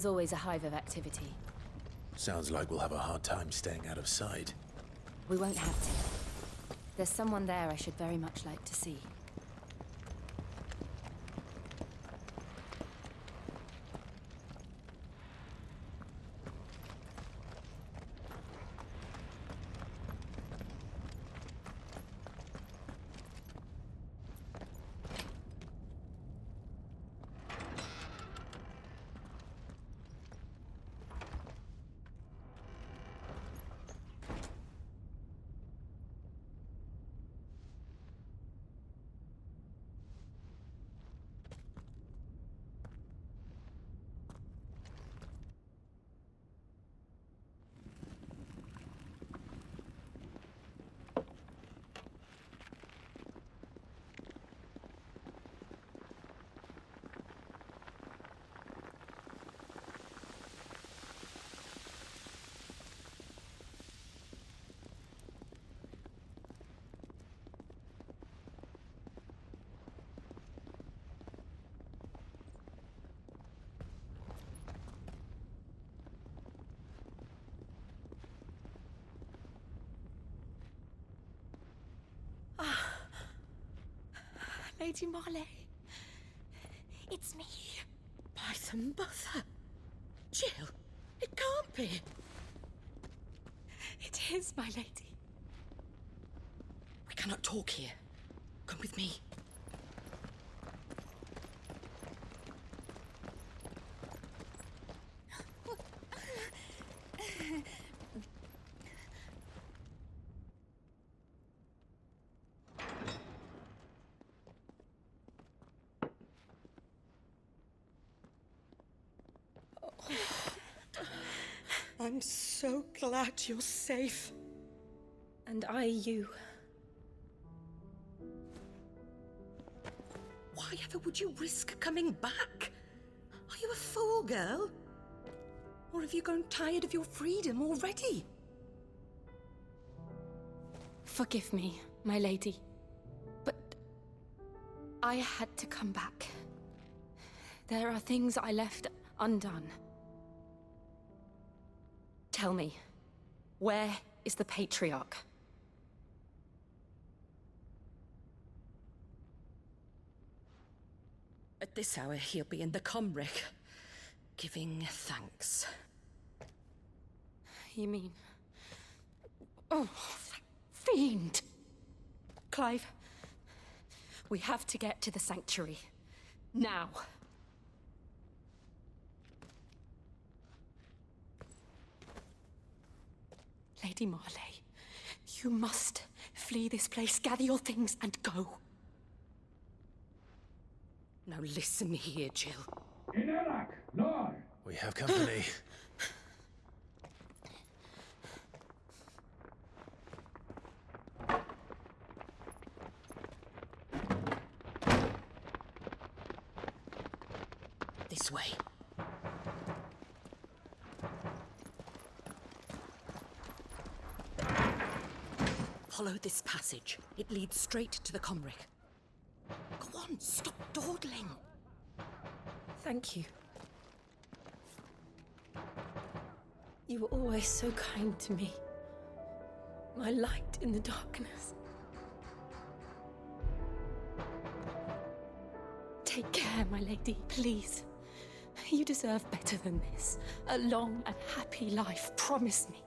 There's always a hive of activity. Sounds like we'll have a hard time staying out of sight. We won't have to. There's someone there I should very much like to see. Lady Marley, it's me. By the mother. Jill, it can't be. It is, my lady. We cannot talk here. Come with me. I'm so glad you're safe. And I you. Why ever would you risk coming back? Are you a fool, girl? Or have you grown tired of your freedom already? Forgive me, my lady. But I had to come back. There are things I left undone. Tell me, where is the Patriarch? At this hour, he'll be in the Comric, giving thanks. You mean... Oh, that fiend! Clive, we have to get to the sanctuary. Now. Lady Marley, you must flee this place, gather your things, and go. Now listen here, Jill. We have company. This way. Follow this passage. It leads straight to the Comric. Go on, stop dawdling. Thank you. You were always so kind to me. My light in the darkness. Take care, my lady, please. You deserve better than this. A long and happy life, promise me.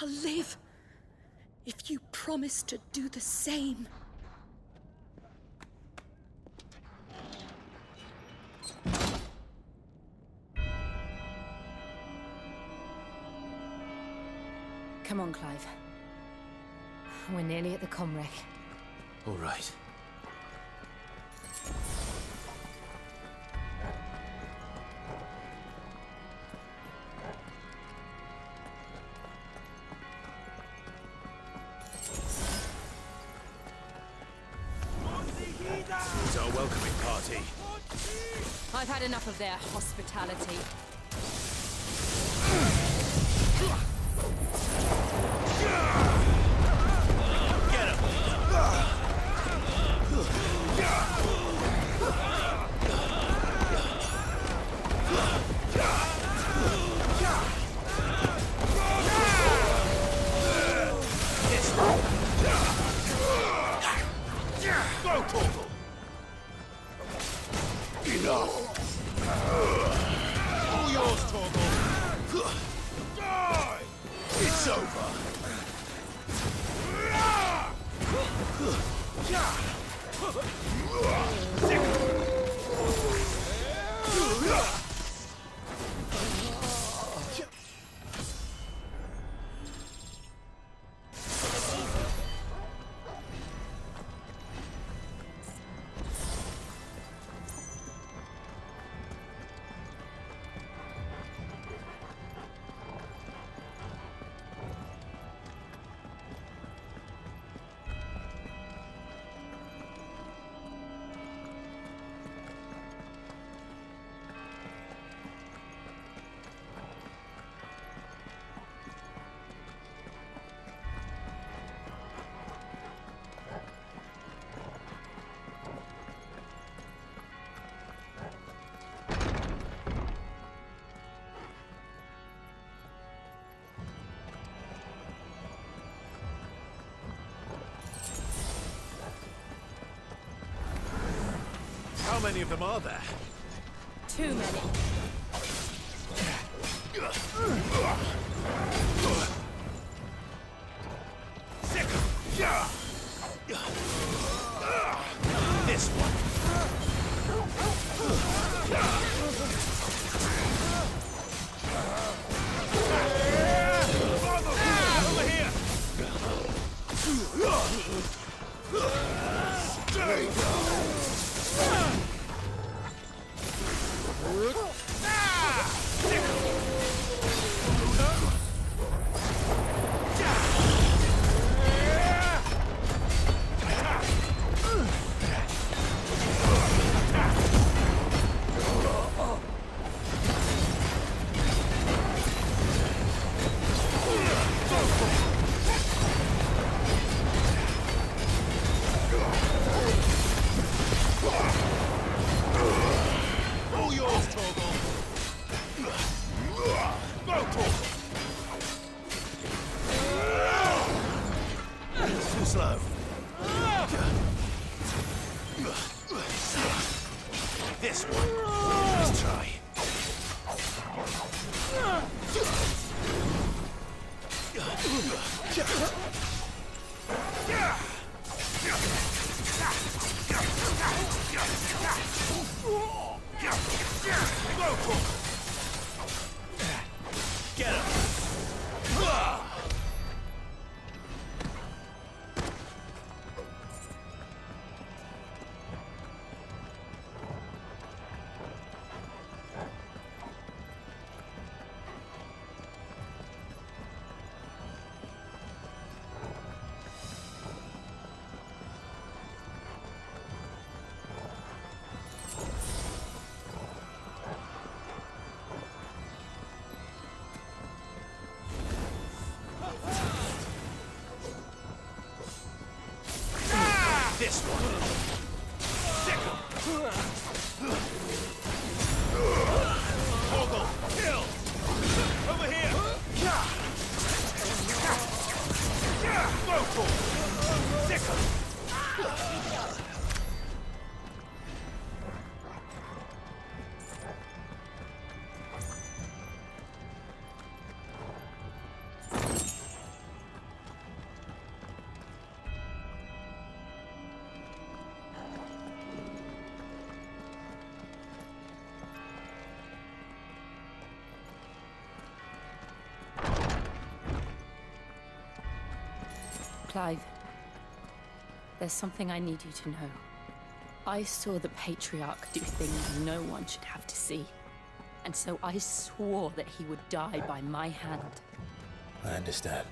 I'll live if you promise to do the same. Come on, Clive. We're nearly at the Comric. All right. It's our welcoming party. I've had enough of their hospitality. It's over. How many of them are there? Too many. This one. Over here. All yours, Torgal. Go, Torgal. Too slow. This one. Let's try. Go, Torgal. Get him. This one. Sick him. Torgal, kill. Over here. Go, Torgal. Sick him. Clive, there's something I need you to know. I saw the Patriarch do things no one should have to see. And so I swore that he would die by my hand. I understand.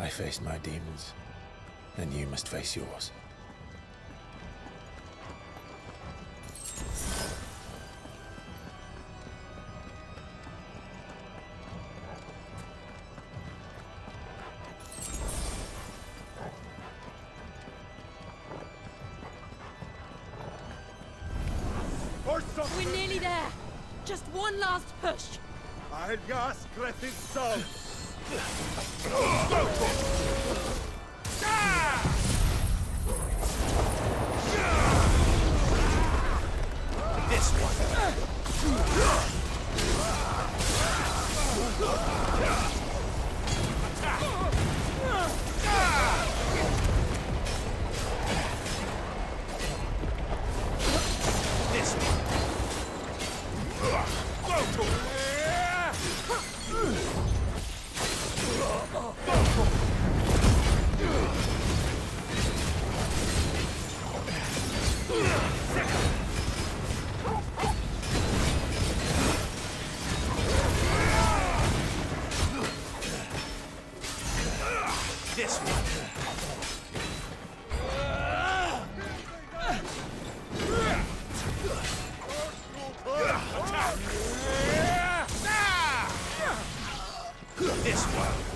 I faced my demons, and you must face yours. We're nearly there. Just one last push. I'll gas Griffith's soul. This one. This one. This one.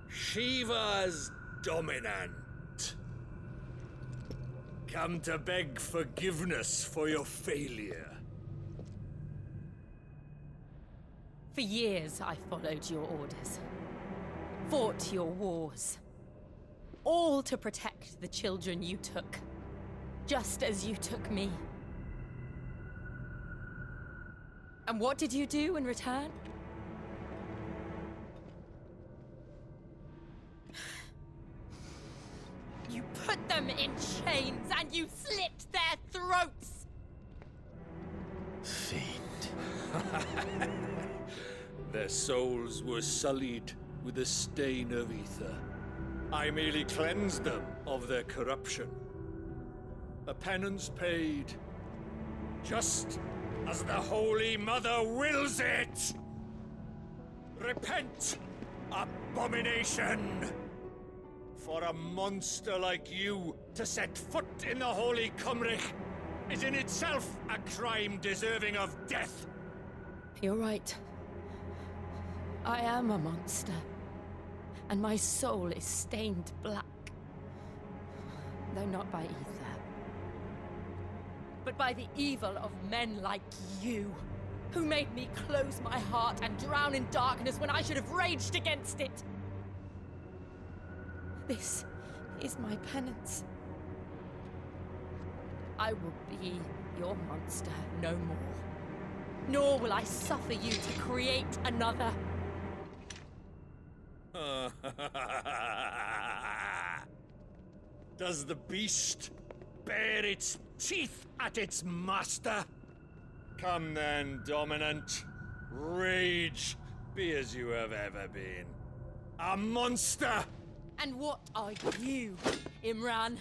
Shiva's dominant. Come to beg forgiveness for your failure. For years, I followed your orders. Fought your wars. All to protect the children you took. Just as you took me. And what did you do in return? You put them in chains and you slit their throats! Fiend. Their souls were sullied with the stain of ether. I merely cleansed them of their corruption. A penance paid, just as the Holy Mother wills it! Repent, abomination! For a monster like you to set foot in the Holy Cymric is in itself a crime deserving of death. You're right. I am a monster. And my soul is stained black. Though not by ether. But by the evil of men like you, who made me close my heart and drown in darkness when I should have raged against it. This is my penance. I will be your monster no more. Nor will I suffer you to create another. Does the beast bare its teeth at its master? Come then, dominant. Rage, be as you have ever been. A monster! And what are you, Imran?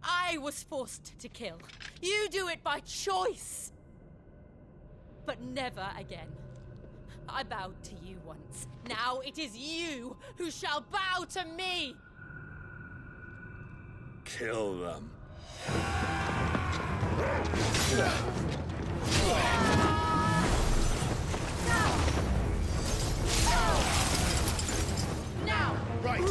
I was forced to kill. You do it by choice. But never again. I bowed to you once. Now it is you who shall bow to me! Kill them. Now! Right.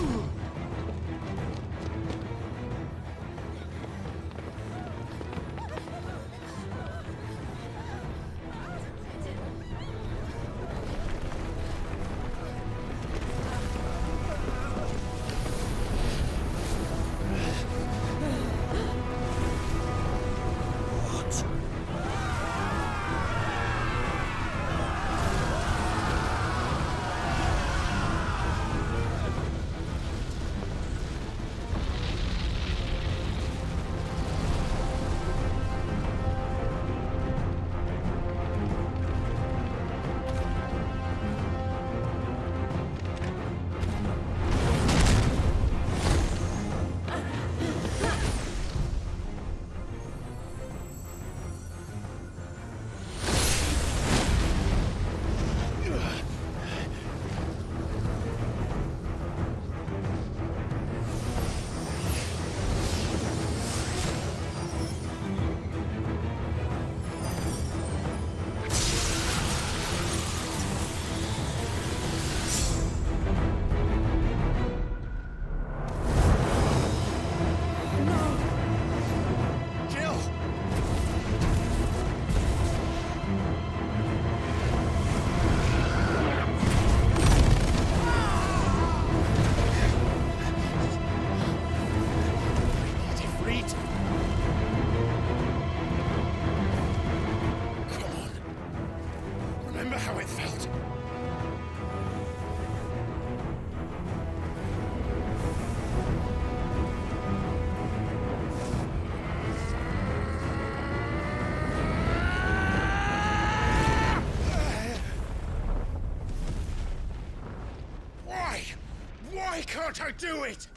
Can't I do it?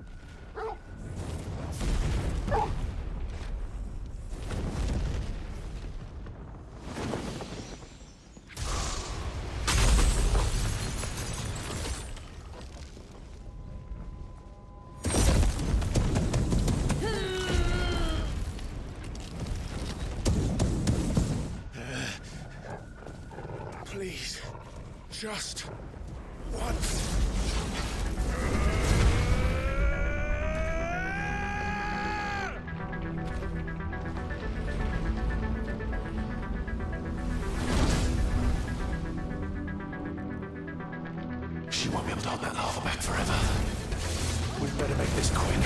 Please, just once. She won't be able to hold that lava back forever. We'd better make this quick.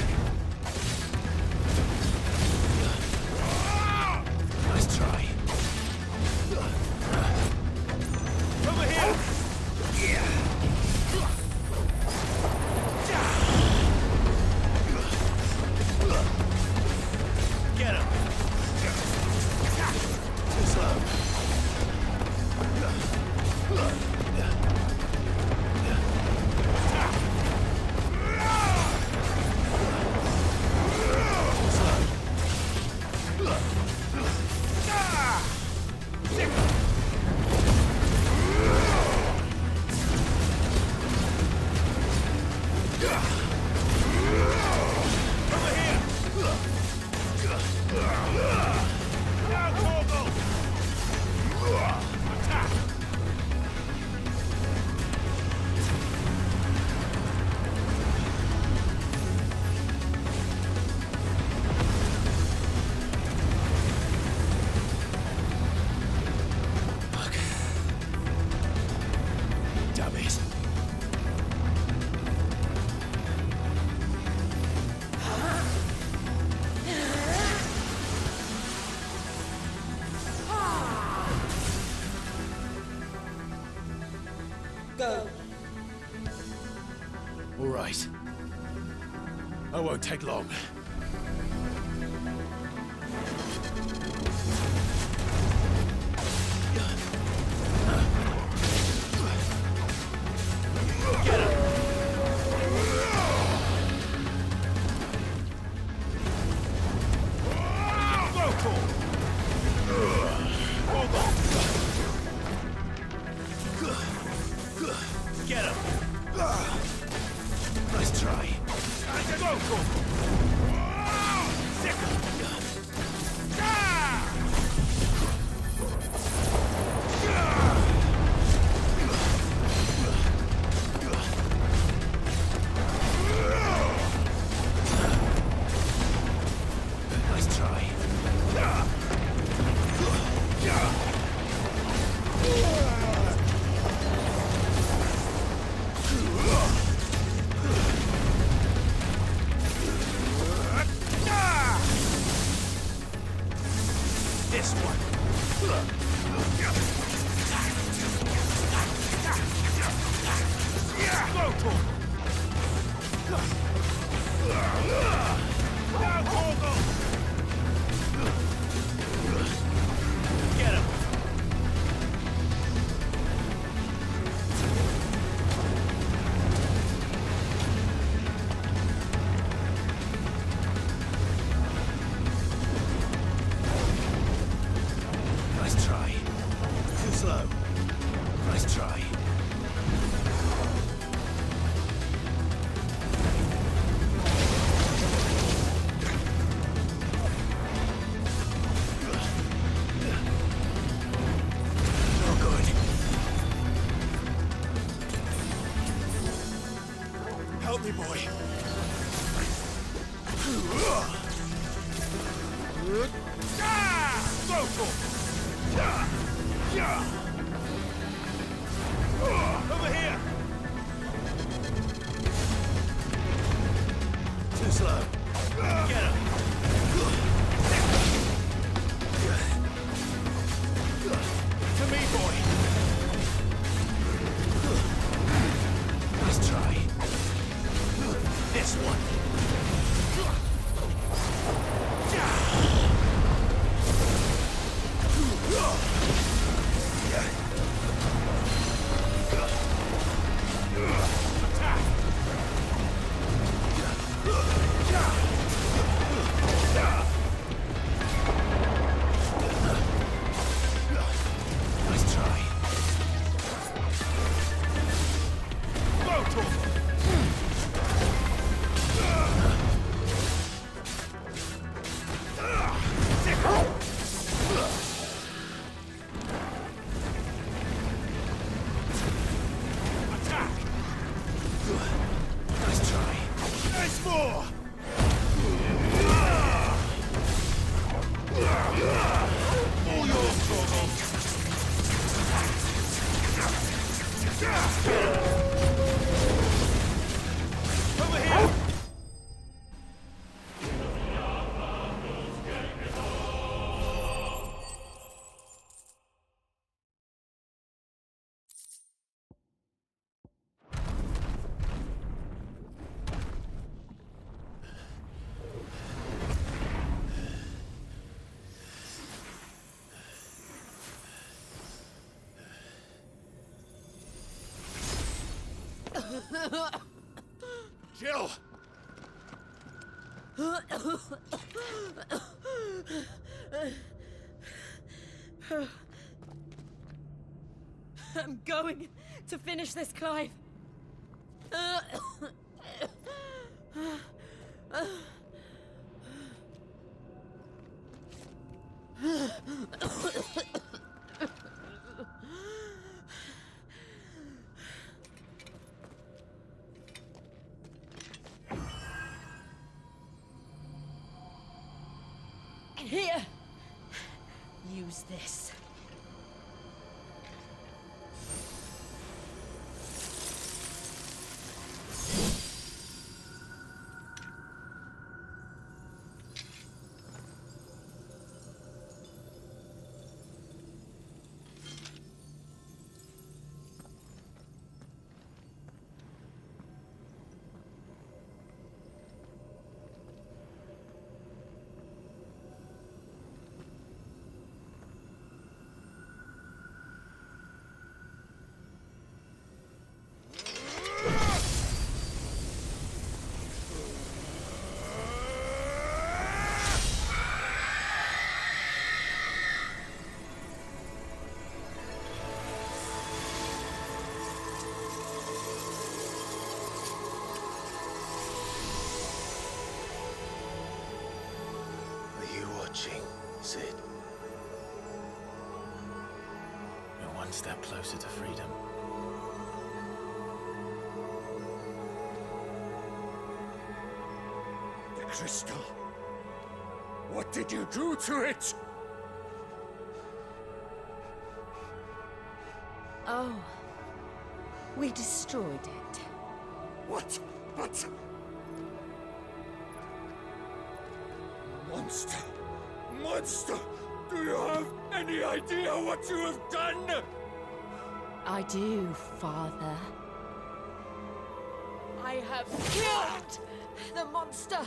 Nice try. Over here! Get him! Too slow. Go. All right. I won't take long. Get him! Nice try. Nice try. This one. Get him. Nice try. Too slow. Nice try. No good. Help me, boy. Over here! Too slow. Get him! To me, boy! Nice try. This one! Over here! Jill! I'm going to finish this, Clive. Here! Use this. Sid. You're one step closer to freedom. The crystal. What did you do to it? Oh. We destroyed it. What? But... Monster! Monster! Do you have any idea what you have done? I do, Father. I have killed the monster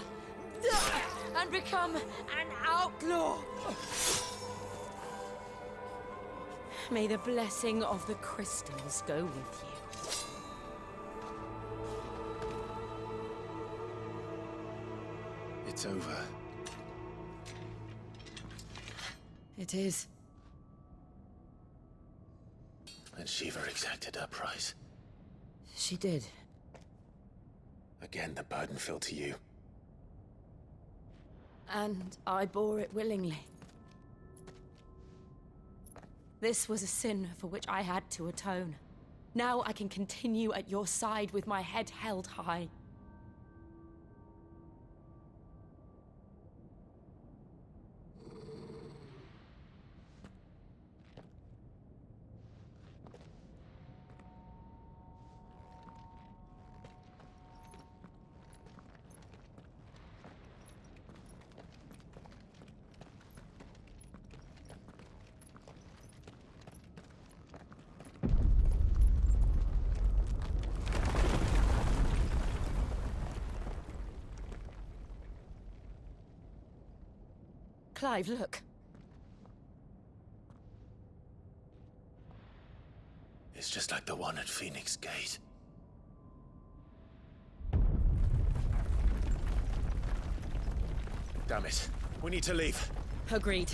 and become an outlaw. May the blessing of the crystals go with you. It's over. It is. And Shiva exacted her price. She did. Again, the burden fell to you. And I bore it willingly. This was a sin for which I had to atone. Now I can continue at your side with my head held high. Clive, look. It's just like the one at Phoenix Gate. Damn it. We need to leave. Agreed.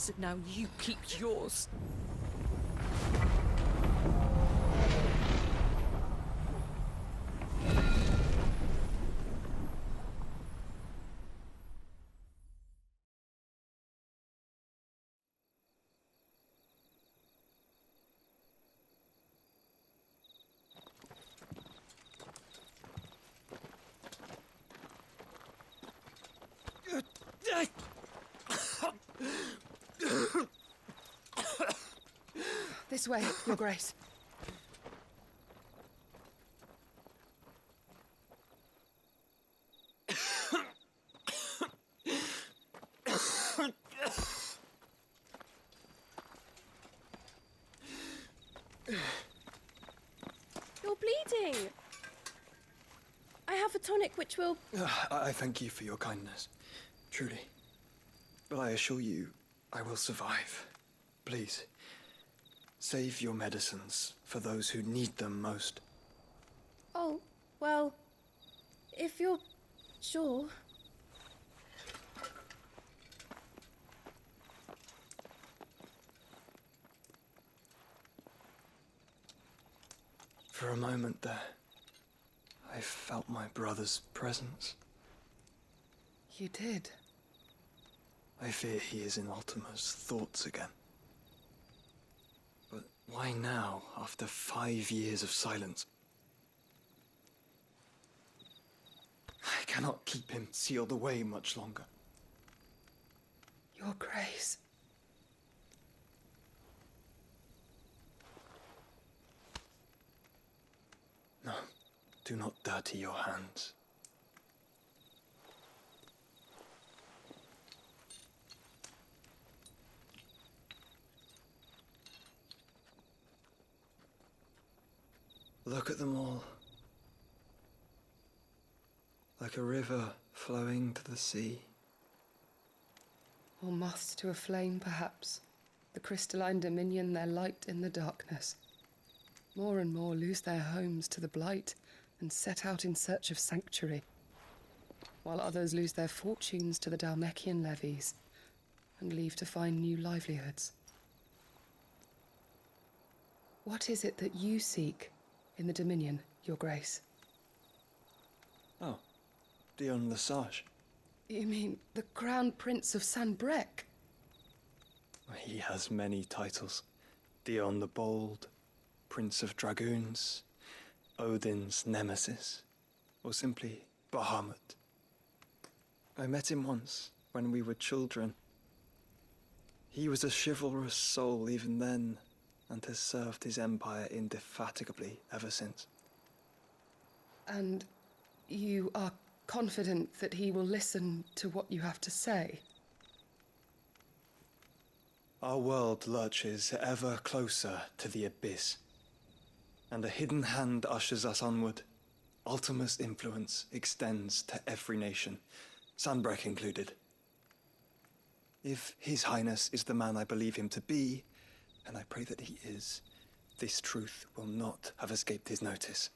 so now you keep yours. This way, Your Grace. You're bleeding. I have a tonic which will... I thank you for your kindness, truly. But I assure you, I will survive. Please, save your medicines for those who need them most. Oh, well, if you're sure. For a moment there, I felt my brother's presence. You did. I fear he is in Ultima's thoughts again. But why now, after 5 years of silence? I cannot keep him sealed away much longer. Your Grace. No, do not dirty your hands. Look at them all. Like a river flowing to the sea. Or moths to a flame, perhaps. The crystalline dominion their light in the darkness. More and more lose their homes to the Blight and set out in search of sanctuary, while others lose their fortunes to the Dhalmekian levies and leave to find new livelihoods. What is it that you seek in the Dominion, Your Grace? Oh, Dion Lesage. You mean the Crown Prince of Sanbreque? He has many titles. Dion the Bold, Prince of Dragoons, Odin's Nemesis, or simply Bahamut. I met him once, when we were children. He was a chivalrous soul even then, and has served his empire indefatigably ever since. And you are confident that he will listen to what you have to say? Our world lurches ever closer to the abyss, and a hidden hand ushers us onward. Ultima's influence extends to every nation, Sanbreque included. If His Highness is the man I believe him to be, and I pray that he is, this truth will not have escaped his notice.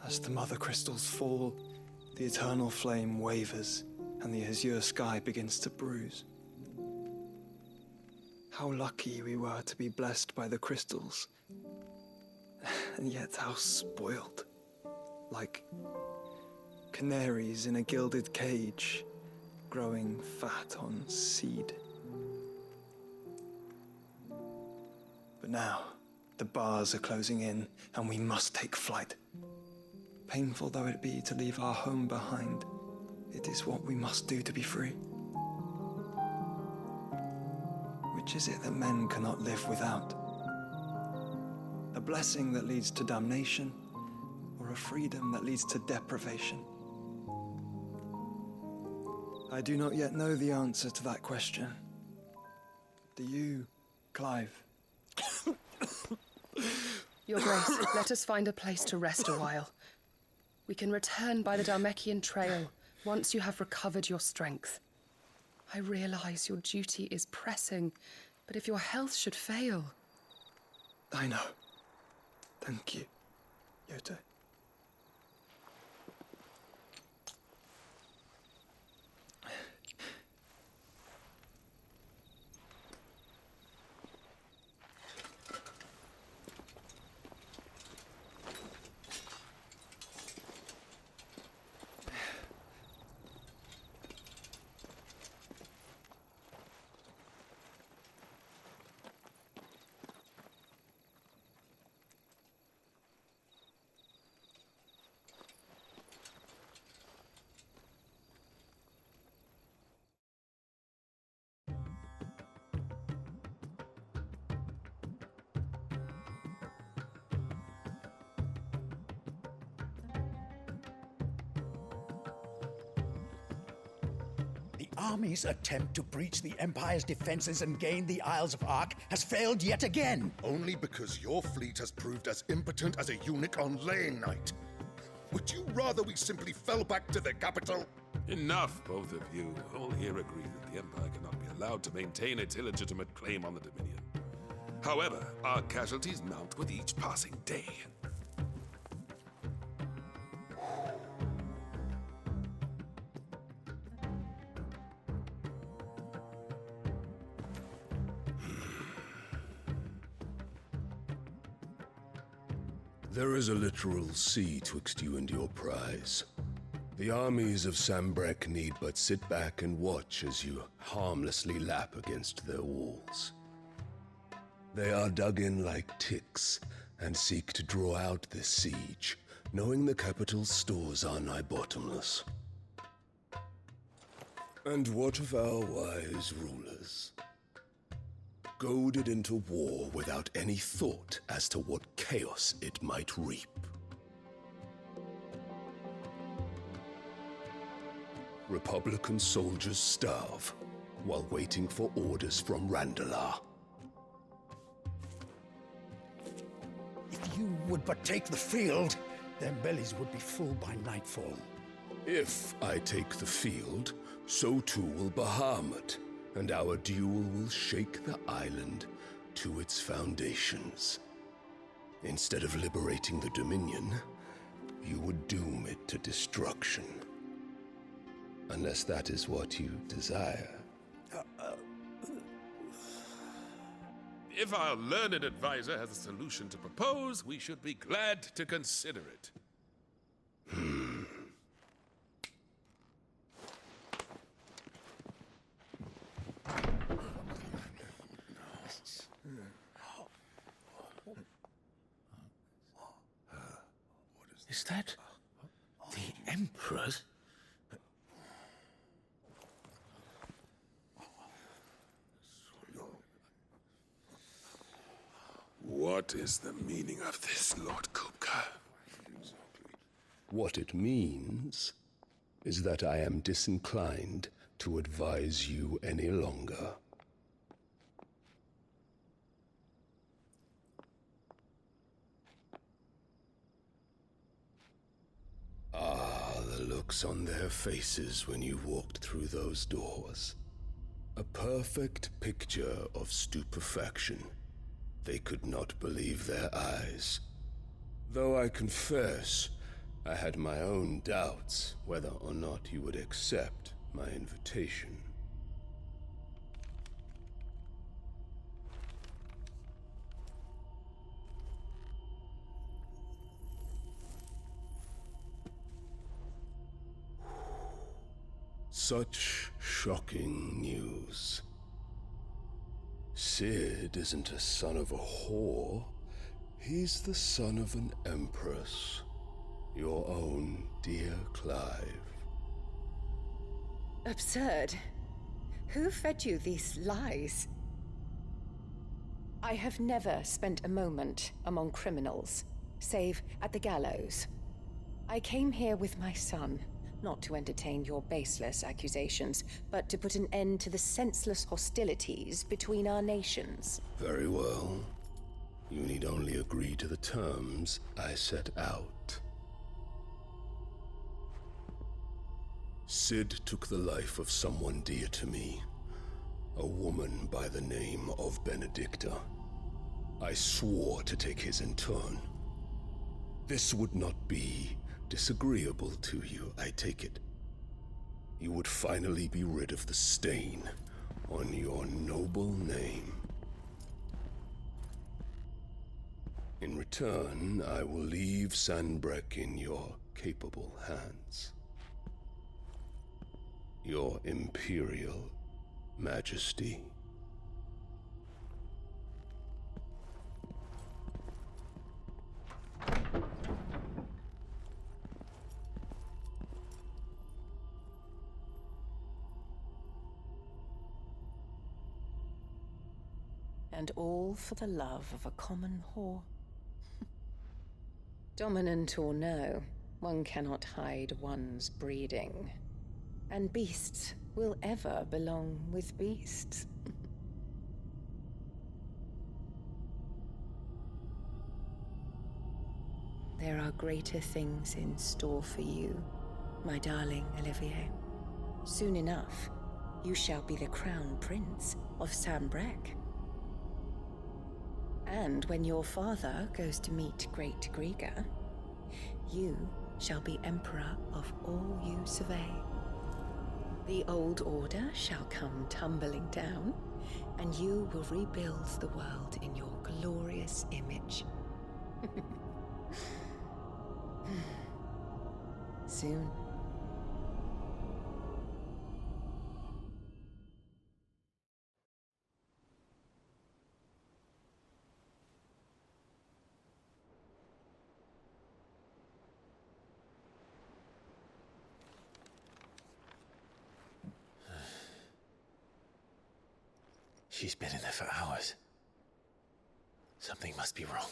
As the Mothercrystals fall, the eternal flame wavers, and the azure sky begins to bruise. How lucky we were to be blessed by the crystals, and yet how spoiled. Like canaries in a gilded cage, growing fat on seed. But now, the bars are closing in, and we must take flight. Painful though it be to leave our home behind, it is what we must do to be free. Which is it that men cannot live without? A blessing that leads to damnation, or a freedom that leads to deprivation? I do not yet know the answer to that question. Do you, Clive? Your Grace, let us find a place to rest a while. We can return by the Dhalmekian trail once you have recovered your strength. I realize your duty is pressing, but if your health should fail... I know. Thank you, Yote. The army's attempt to breach the Empire's defenses and gain the Isles of Ark has failed yet again. Only because your fleet has proved as impotent as a eunuch on Lane Night. Would you rather we simply fell back to the capital? Enough, both of you. All here agree that the Empire cannot be allowed to maintain its illegitimate claim on the Dominion. However, our casualties mount with each passing day. There is a literal sea twixt you and your prize. The armies of Sambrek need but sit back and watch as you harmlessly lap against their walls. They are dug in like ticks and seek to draw out this siege, knowing the capital's stores are nigh bottomless. And what of our wise rulers? Goaded into war without any thought as to what chaos it might reap. Republican soldiers starve while waiting for orders from Randalar. If you would but take the field, their bellies would be full by nightfall. If I take the field, so too will Bahamut, and our duel will shake the island to its foundations. Instead of liberating the Dominion, you would doom it to destruction. Unless that is what you desire. If our learned advisor has a solution to propose, we should be glad to consider it. Is that the Emperor's? What is the meaning of this, Lord Kupka? What it means is that I am disinclined to advise you any longer. Ah, the looks on their faces when you walked through those doors. A perfect picture of stupefaction. They could not believe their eyes. Though I confess, I had my own doubts whether or not you would accept my invitation. Such shocking news. Sid isn't a son of a whore. He's the son of an empress. Your own dear Clive. Absurd. Who fed you these lies? I have never spent a moment among criminals, save at the gallows. I came here with my son, not to entertain your baseless accusations, but to put an end to the senseless hostilities between our nations. Very well. You need only agree to the terms I set out. Sid took the life of someone dear to me, a woman by the name of Benedicta. I swore to take his in turn. This would not be disagreeable to you, I take it. You would finally be rid of the stain on your noble name. In return, I will leave Sanbreque in your capable hands. Your Imperial Majesty. And all for the love of a common whore. Dominant or no, one cannot hide one's breeding. And beasts will ever belong with beasts. There are greater things in store for you, my darling Olivier. Soon enough, you shall be the crown prince of Sanbreque. And when your father goes to meet Great Griga, you shall be emperor of all you survey. The old order shall come tumbling down, and you will rebuild the world in your glorious image. Soon. She's been in there for hours. Something must be wrong.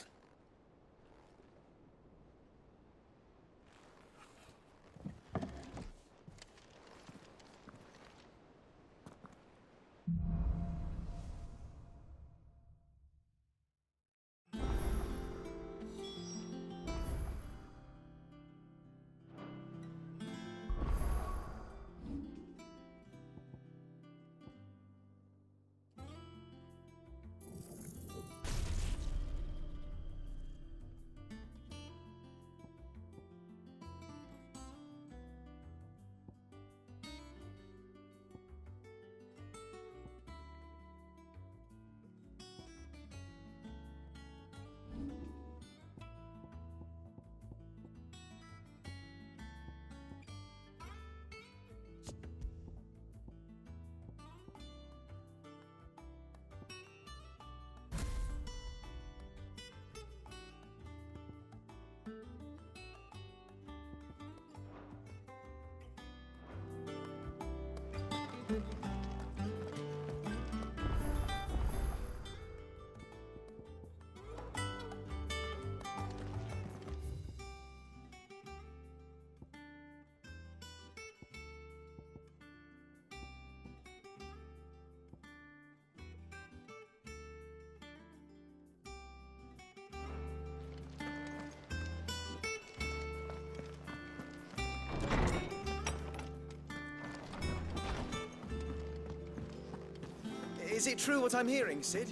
Is it true what I'm hearing, Cid?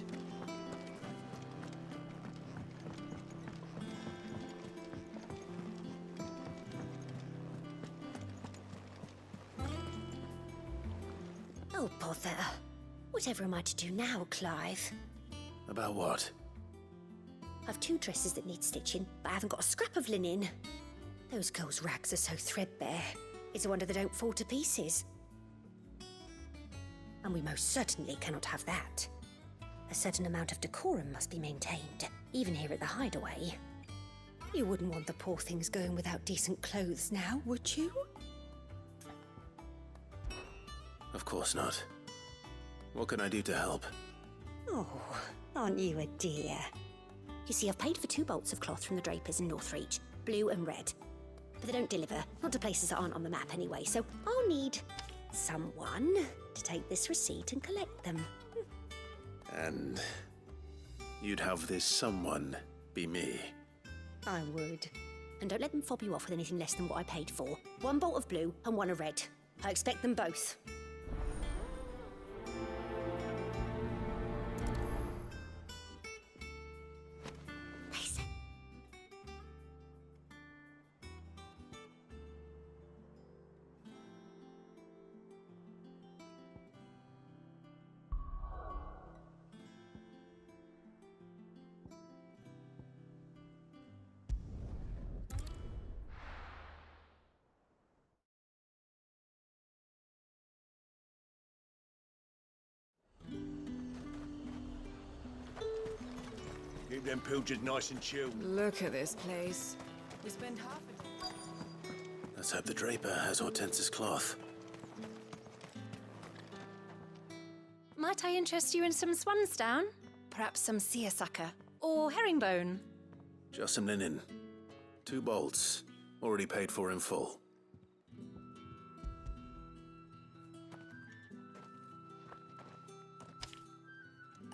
Oh, bother. Whatever am I to do now, Clive? About what? I've 2 dresses that need stitching, but I haven't got a scrap of linen. Those girls' rags are so threadbare. It's a wonder they don't fall to pieces. And we most certainly cannot have that. A certain amount of decorum must be maintained, even here at the hideaway. You wouldn't want the poor things going without decent clothes now, would you? Of course not. What can I do to help? Oh, aren't you a dear? You see, I've paid for 2 bolts of cloth from the drapers in Northreach, blue and red. But they don't deliver, not to places that aren't on the map anyway, so I'll need someone to take this receipt and collect them. And you'd have this someone be me? I would. And don't let them fob you off with anything less than what I paid for. 1 bolt of blue and 1 of red. I expect them both. Keep them pilgers nice and chilled. Look at this place. We spend half a day. Let's hope the Draper has Hortense's cloth. Might I interest you in some swansdown? Perhaps some seersucker or herringbone? Just some linen. 2 bolts. Already paid for in full.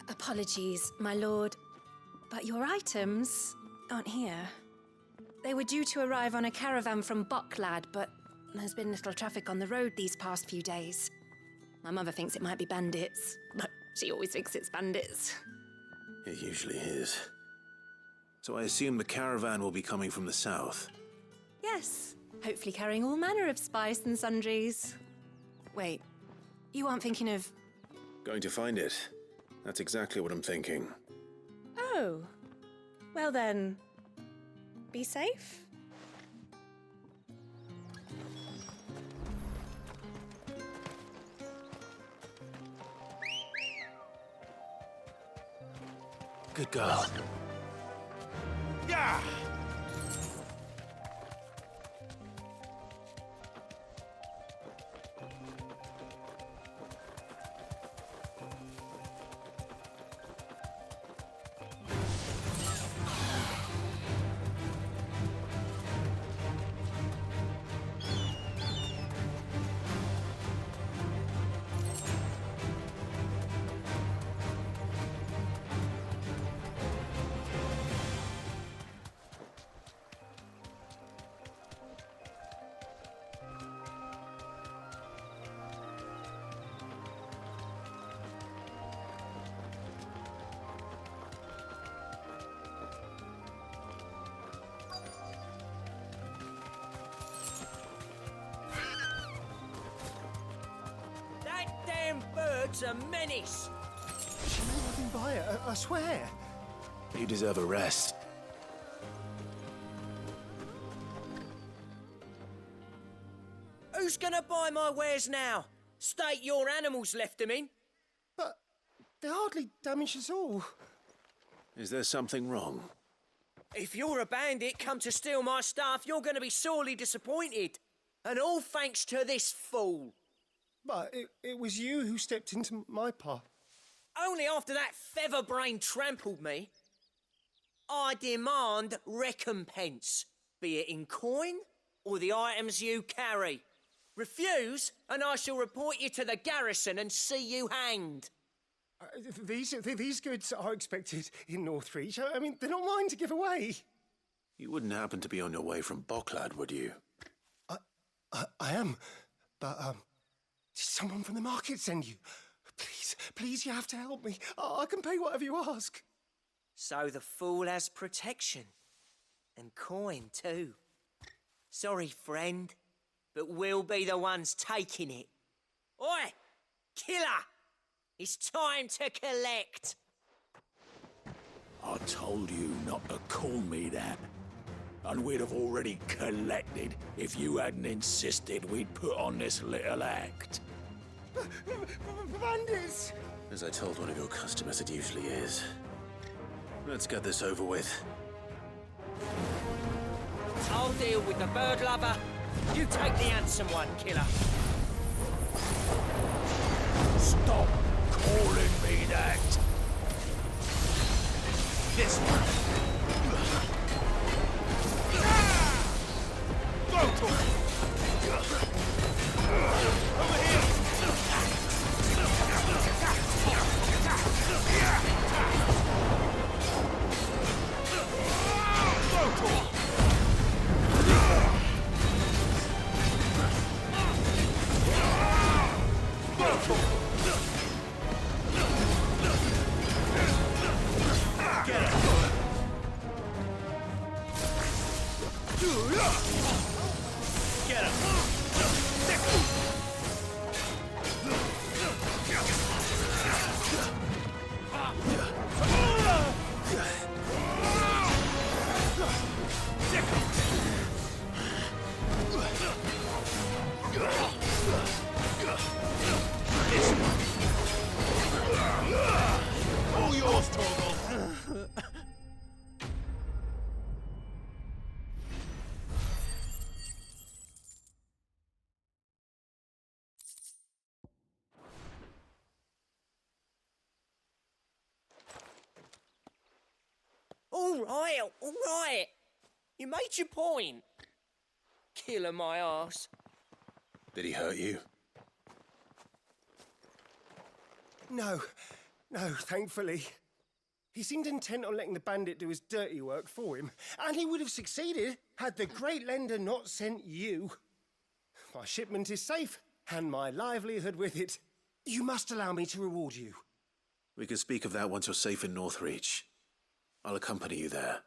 Apologies, my lord, but your items aren't here. They were due to arrive on a caravan from Bucklad, but there's been little traffic on the road these past few days. My mother thinks it might be bandits, but she always thinks it's bandits. It usually is. So I assume the caravan will be coming from the south. Yes, hopefully carrying all manner of spice and sundries. Wait, you aren't thinking of... Going to find it. That's exactly what I'm thinking. Oh, well then, be safe. Good girl. Yeah! Bird's a menace. She made nothing by it, I swear. You deserve a rest. Who's gonna buy my wares now? State your animals left them in. But they hardly damaged us all. Is there something wrong? If you're a bandit come to steal my stuff, you're gonna be sorely disappointed. And all thanks to this fool. But it was you who stepped into my path. Only after that featherbrain trampled me. I demand recompense, be it in coin or the items you carry. Refuse, and I shall report you to the garrison and see you hanged. These goods are expected in Northreach. I mean, they're not mine to give away. You wouldn't happen to be on your way from Bucklad, would you? I am, but did someone from the market send you? Please, you have to help me. I can pay whatever you ask. So the fool has protection. And coin, too. Sorry, friend, but we'll be the ones taking it. Oi! Killer! It's time to collect! I told you not to call me that. And we'd have already collected if you hadn't insisted we'd put on this little act. Bandits! As I told one of your customers, it usually is. Let's get this over with. I'll deal with the bird lover. You take the handsome one, killer. Stop calling me that. This one. Go! Over here! all right. You made your point. Killer my ass. Did he hurt you? No, thankfully. He seemed intent on letting the bandit do his dirty work for him, and he would have succeeded had the Great Lender not sent you. My shipment is safe, and my livelihood with it. You must allow me to reward you. We can speak of that once you're safe in Northreach. I'll accompany you there.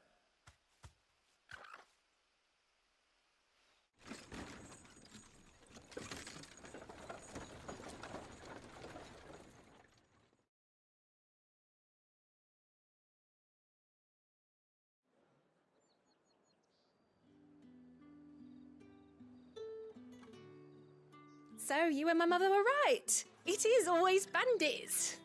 So you and my mother were right. It is always bandits.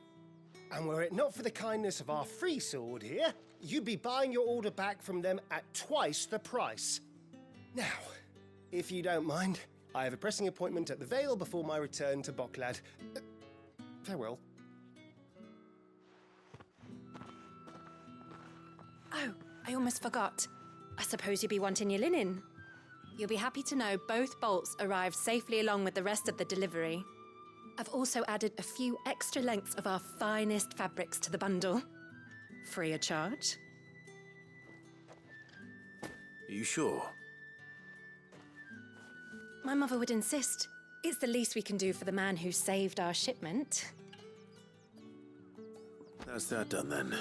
And were it not for the kindness of our free sword here, you'd be buying your order back from them at twice the price. Now, if you don't mind, I have a pressing appointment at the Vale before my return to Bocklad. Farewell. Oh, I almost forgot. I suppose you'll be wanting your linen. You'll be happy to know both bolts arrived safely along with the rest of the delivery. I've also added a few extra lengths of our finest fabrics to the bundle. Free of charge. Are you sure? My mother would insist. It's the least we can do for the man who saved our shipment. That's that done then.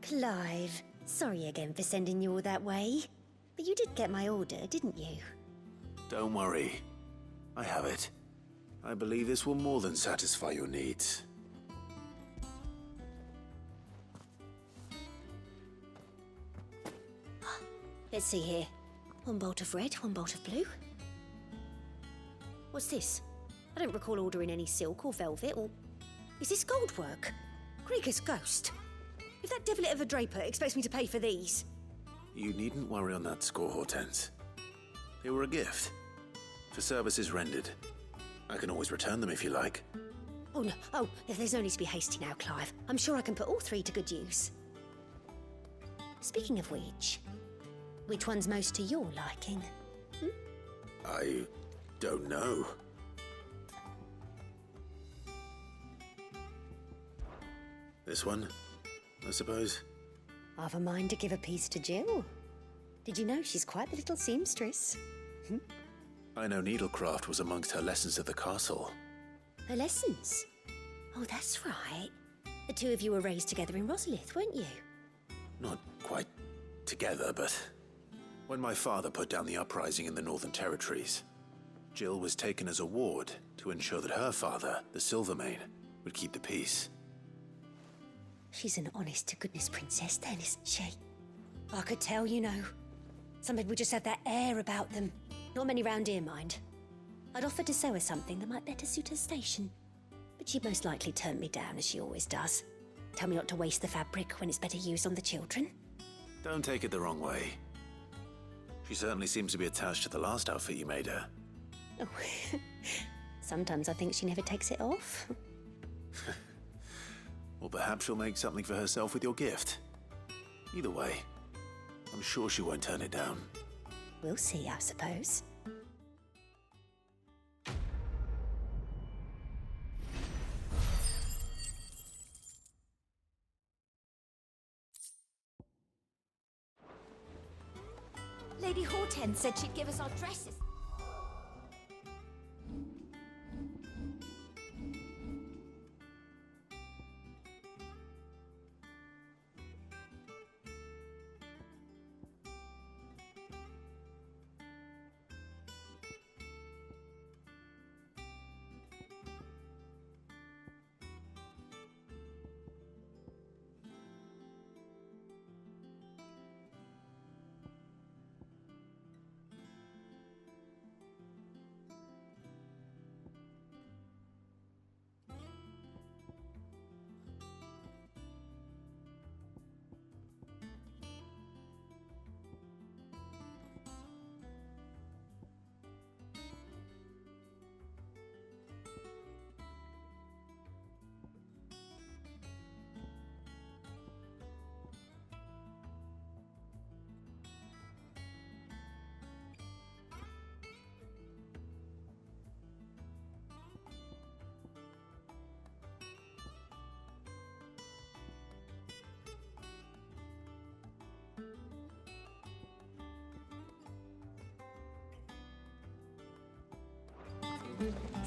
Clive, sorry again for sending you all that way. But you did get my order, didn't you? Don't worry. I have it. I believe this will more than satisfy your needs. Let's see here. One bolt of red, one bolt of blue. What's this? I don't recall ordering any silk or velvet, or... Is this gold work? Krieger's ghost. If that devilit of a draper expects me to pay for these... You needn't worry on that score, Hortense. They were a gift. For services rendered. I can always return them if you like. Oh, no. Oh, there's no need to be hasty now, Clive. I'm sure I can put all three to good use. Speaking of which one's most to your liking? I don't know. This one, I suppose. I've a mind to give a piece to Jill. Did you know she's quite the little seamstress? I know needlecraft was amongst her lessons at the castle. Her lessons? Oh, that's right. The two of you were raised together in Rosalith, weren't you? Not quite together, but... When my father put down the uprising in the Northern Territories, Jill was taken as a ward to ensure that her father, the Silvermane, would keep the peace. She's an honest-to-goodness princess then, isn't she? I could tell, you know. Some people just have that air about them. Not many round here, mind. I'd offered to sew her something that might better suit her station. But she'd most likely turn me down, as she always does. Tell me not to waste the fabric when it's better used on the children. Don't take it the wrong way. She certainly seems to be attached to the last outfit you made her. Oh, sometimes I think she never takes it off. Or perhaps she'll make something for herself with your gift. Either way, I'm sure she won't turn it down. We'll see, I suppose. Lady Hortense said she'd give us our dresses.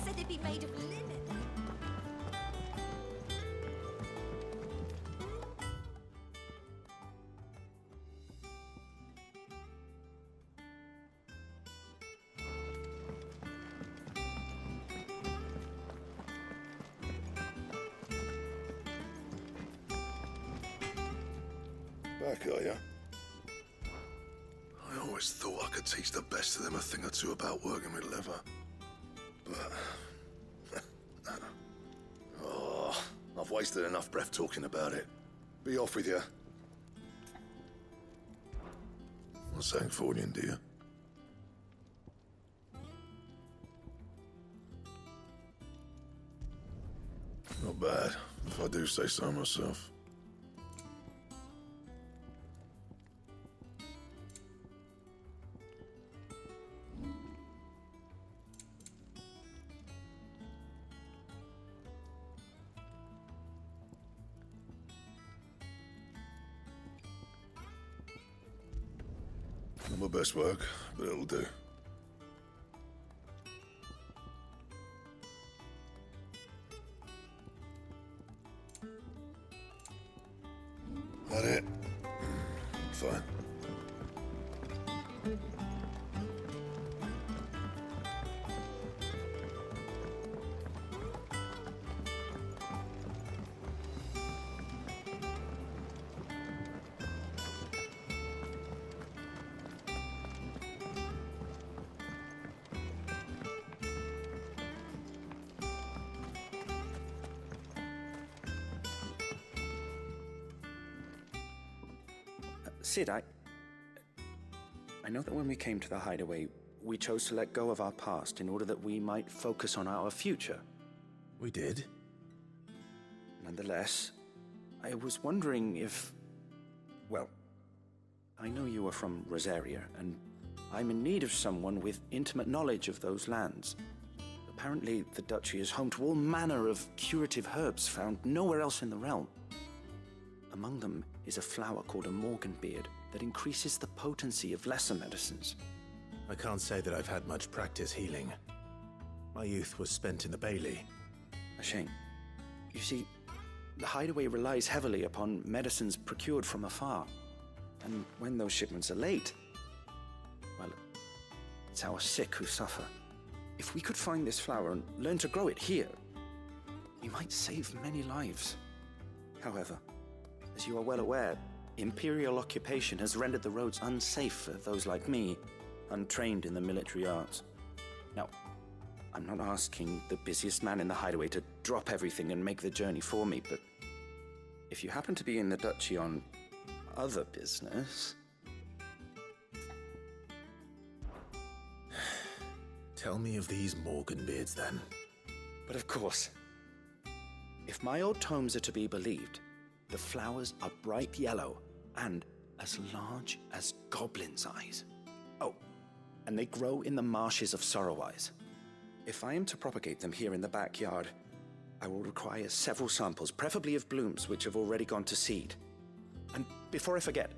Said they'd be made of linen. Back, are ya? I always thought I could teach the best of them a thing or two about working with leather. But... oh, I've wasted enough breath talking about it. Be off with you. What's that for you, dear? Not bad, if I do say so myself. Not my best work, but it'll do. That it? Fine. Sid, I know that when we came to the hideaway, we chose to let go of our past in order that we might focus on our future. We did? Nonetheless, I was wondering if... well, I know you are from Rosaria, and I'm in need of someone with intimate knowledge of those lands. Apparently, the duchy is home to all manner of curative herbs found nowhere else in the realm. Among them is a flower called a morganbeard that increases the potency of lesser medicines. I can't say that I've had much practice healing. My youth was spent in the Bailey. A shame. You see, the hideaway relies heavily upon medicines procured from afar. And when those shipments are late, well, it's our sick who suffer. If we could find this flower and learn to grow it here, we might save many lives. However, as you are well aware, Imperial occupation has rendered the roads unsafe for those like me, untrained in the military arts. Now, I'm not asking the busiest man in the hideaway to drop everything and make the journey for me, but if you happen to be in the duchy on other business... Tell me of these morganbeards, then. But of course. If my old tomes are to be believed, the flowers are bright yellow and as large as goblins' eyes. Oh, and they grow in the marshes of Sorrowise. If I am to propagate them here in the backyard, I will require several samples, preferably of blooms which have already gone to seed. And before I forget,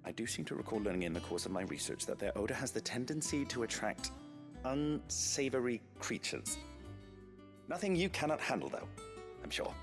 I do seem to recall learning in the course of my research that their odor has the tendency to attract unsavory creatures. Nothing you cannot handle, though, I'm sure.